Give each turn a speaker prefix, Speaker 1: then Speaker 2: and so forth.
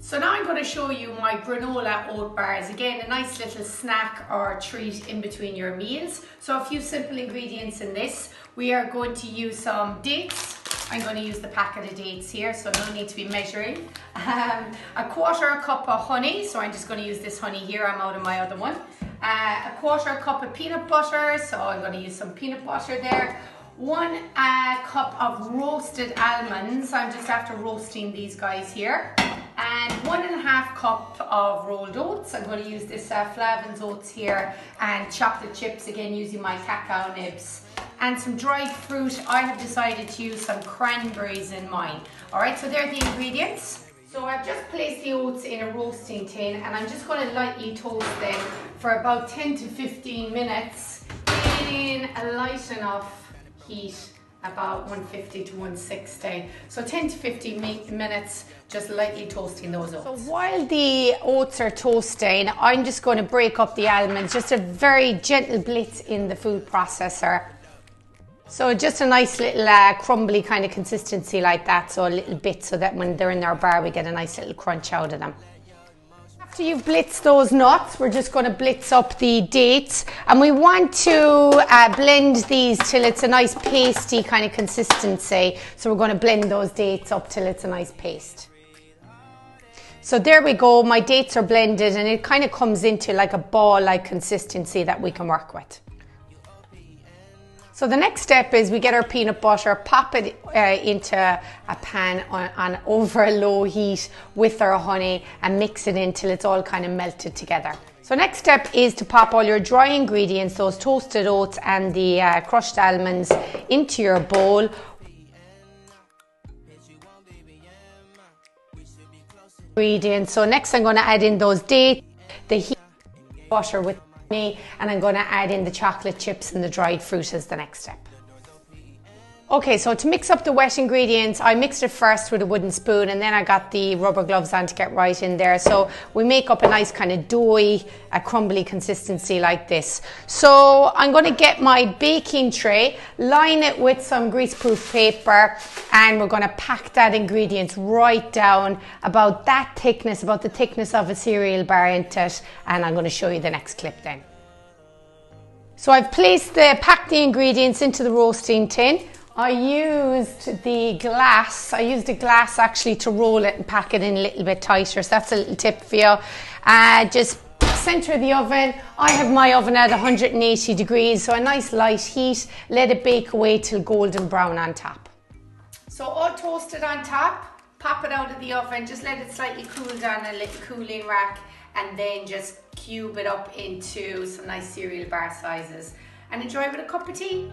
Speaker 1: So now I'm going to show you my granola oat bars. Again, a nice little snack or treat in between your meals. So a few simple ingredients in this. We are going to use some dates. I'm going to use the packet of dates here, so no need to be measuring. A quarter cup of honey, so I'm just going to use this honey here. I'm out of my other one. A quarter cup of peanut butter, so I'm going to use some peanut butter there. 1 cup of roasted almonds. I'm just after roasting these guys here. And 1.5 cup of rolled oats. I'm going to use this Flavin's oats here, and chocolate chips, again using my cacao nibs. And some dried fruit. I have decided to use some cranberries in mine. Alright, so they're the ingredients. So I've just placed the oats in a roasting tin, and I'm just going to lightly toast them for about 10 to 15 minutes in a light enough heat, about 150 to 160. So 10 to 15 minutes, just lightly toasting those oats. So while the oats are toasting, I'm just going to break up the almonds, just a very gentle blitz in the food processor. So just a nice little crumbly kind of consistency like that, so a little bit, so that when they're in our bar we get a nice little crunch out of them. After you've blitzed those nuts, we're just going to blitz up the dates, and we want to blend these till it's a nice pasty kind of consistency. So we're going to blend those dates up till it's a nice paste. So there we go, my dates are blended and it kind of comes into like a ball-like consistency that we can work with. So the next step is we get our peanut butter, pop it into a pan on over a low heat with our honey, and mix it in till it's all kind of melted together. So next step is to pop all your dry ingredients, those toasted oats and the crushed almonds, into your bowl. Ingredients. So next I'm going to add in those dates, the heat butter with me, and I'm going to add in the chocolate chips and the dried fruit as the next step. Okay, so to mix up the wet ingredients, I mixed it first with a wooden spoon, and then I got the rubber gloves on to get right in there. So we make up a nice kind of doughy, a crumbly consistency like this. So I'm going to get my baking tray, line it with some greaseproof paper, and we're going to pack that ingredients right down about that thickness, about the thickness of a cereal bar into it, and I'm going to show you the next clip then. So I've packed the ingredients into the roasting tin. I used a glass actually to roll it and pack it in a little bit tighter, so that's a little tip for you. Just center the oven. I have my oven at 180 degrees, so a nice light heat. Let it bake away till golden brown on top. So all toasted on top, pop it out of the oven, just let it slightly cool down a little cooling rack, and then just cube it up into some nice cereal bar sizes, and enjoy with a cup of tea.